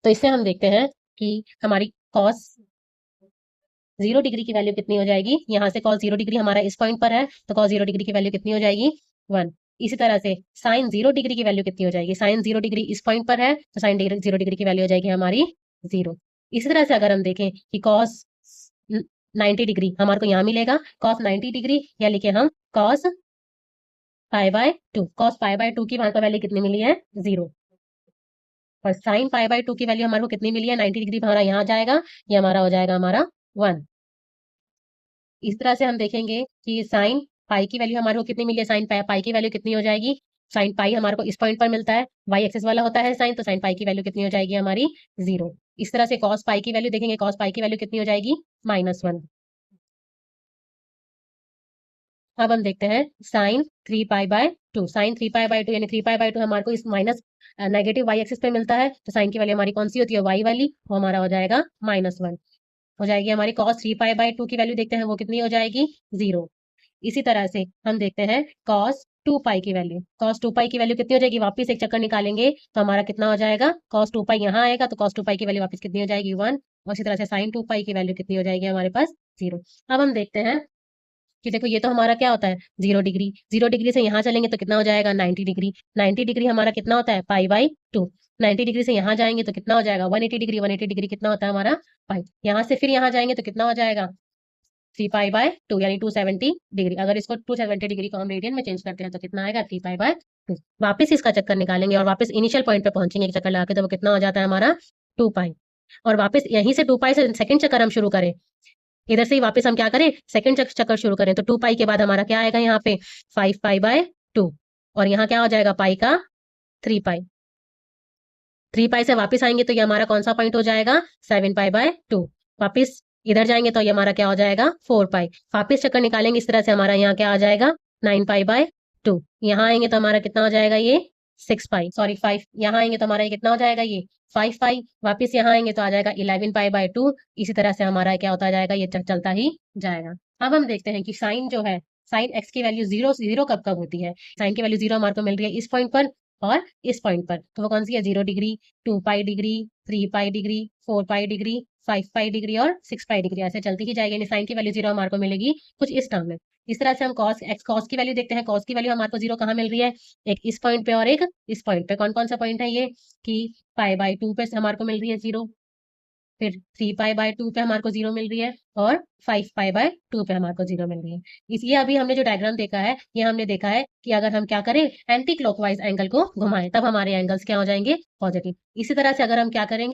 तो इससे हम देखते हैं कि हमारी कॉस 0 डिग्री की वैल्यू कितनी हो जाएगी। यहाँ से कॉस 0 डिग्री हमारा इस पॉइंट पर है, तो कॉस 0 डिग्री की वैल्यू कितनी हो जाएगी 1। इसी तरह से साइन 0 डिग्री की वैल्यू कितनी हो जाएगी, साइन 0 डिग्री इस पॉइंट पर है, तो साइन 0 डिग्री की वैल्यू हो जाएगी हमारी 0। इसी तरह से अगर हम देखें कि कॉस 90 डिग्री हमारे को यहाँ मिलेगा, कॉस 90 डिग्री या लिखे हम कॉस π/2, कॉस π/2 की वहां पर वैल्यू कितनी मिली है 0। और साइन π/2 की वैल्यू हमारे को कितनी मिली है 90 डिग्री हमारा यहाँ जाएगा, ये हमारा हो जाएगा हमारा 1। इस तरह से हम देखेंगे कि साइन पाई की वैल्यू हमारे को कितनी मिली है, साइन पाई की वैल्यू कितनी हो जाएगी, साइन पाई हमारे को इस पॉइंट पर मिलता है, वाई एक्सिस वाला होता है साइन, तो साइन पाई की वैल्यू कितनी हो जाएगी हमारी 0। इस तरह से कॉस पाई की वैल्यू देखेंगे, कॉस पाई की वैल्यू कितनी हो जाएगी -1। अब हम देखते हैं साइन 3π/2, साइन 3π/2 यानी 3π/2 हमारे को इस माइनस नेगेटिव वाई एक्सिस पे मिलता है, तो साइन की वैल्यू हमारी कौन सी होती है वाई वाली, वो हमारा हो जाएगा -1 हो जाएगी। हमारी कॉस 3π/2 की वैल्यू देखते हैं वो कितनी हो जाएगी 0। इसी तरह से हम देखते हैं cos 2π की वैल्यू, cos 2π की वैल्यू कितनी हो जाएगी, वापस एक चक्कर निकालेंगे तो हमारा कितना हो जाएगा, cos 2π यहाँ आएगा तो cos 2π की वैल्यू वापस कितनी हो जाएगी 1। और इसी तरह से sin 2π की वैल्यू कितनी हो जाएगी हमारे पास 0। अब हम देखते हैं कि देखो ये तो हमारा क्या होता है 0 डिग्री, 0 डिग्री से यहाँ चलेंगे तो कितना हो जाएगा 90 डिग्री, 90 डिग्री हमारा कितना होता है π/2, 90 डिग्री से यहाँ जाएंगे तो कितना हो जाएगा 180 डिग्री, 180 डिग्री कितना होता है हमारा पाई, यहाँ से फिर यहाँ जाएंगे तो कितना हो जाएगा 3π/2 यानी 270 डिग्री। अगर इसको 270 डिग्री को हम रेडियन में चेंज करते हैं तो कितना आएगा 3π/2। वापस इसका चक्कर निकालेंगे और वापस इनिशियल पॉइंट पे पहुंचेंगे एक चक्कर लगा के, तो वो कितना हो जाता है हमारा 2π। और वापस यहीं से 2π से सेकंड चक्कर हम शुरू करें, इधर से ही वापस हम क्या करें सेकंड चक्कर शुरू करें, तो 2π के बाद हमारा क्या आएगा यहाँ पे 5π/2 और यहाँ क्या हो जाएगा पाई का 3π। 3π से वापस आएंगे तो ये हमारा कौन सा पॉइंट हो जाएगा 7π/2। वापस इधर जाएंगे तो ये हमारा क्या हो जाएगा 4π। वापस चक्कर निकालेंगे इस तरह से हमारा यहाँ क्या आ जाएगा 9π/2। यहाँ आएंगे तो हमारा कितना हो जाएगा ये 6π, सॉरी 5। यहाँ आएंगे तो हमारा ये कितना हो जाएगा ये 5π। वापस यहाँ आएंगे तो आ जाएगा 11π/2। इसी तरह से हमारा क्या होता जाएगा ये चलता ही जाएगा। अब हम देखते हैं कि साइन जो है, साइन एक्स की वैल्यू 0 कब कब होती है। साइन की वैल्यू 0 हमारे को मिल रही है इस पॉइंट पर और इस पॉइंट पर, तो वो कौन सी है 0 degree, 2π degree, 3π degree, 4π degree, 5π degree और 6π डिग्री, ऐसे चलती ही जाएगी। यानी साइन की वैल्यू 0 हमारे को मिलेगी कुछ इस टर्म में। इस तरह से हम कॉस की वैल्यू देखते हैं, कॉस की वैल्यू हमारे को 0 कहाँ मिल रही है, एक इस पॉइंट पे और एक इस पॉइंट पे। कौन कौन सा पॉइंट है ये कि π/2 पे हमारे को मिल रही है 0, फिर 3π/2 पे हमारे को 0 मिल रही है और 5π/2 पे हमारे को 0 मिल रही है। इसलिए अभी हमने जो डायग्राम देखा है ये हमने देखा है कि अगर हम क्या करें एंटी क्लॉकवाइज एंगल को घुमाएं तब हमारे एंगल्स क्या हो जाएंगे पॉजिटिव। इसी तरह से अगर हम क्या करेंगे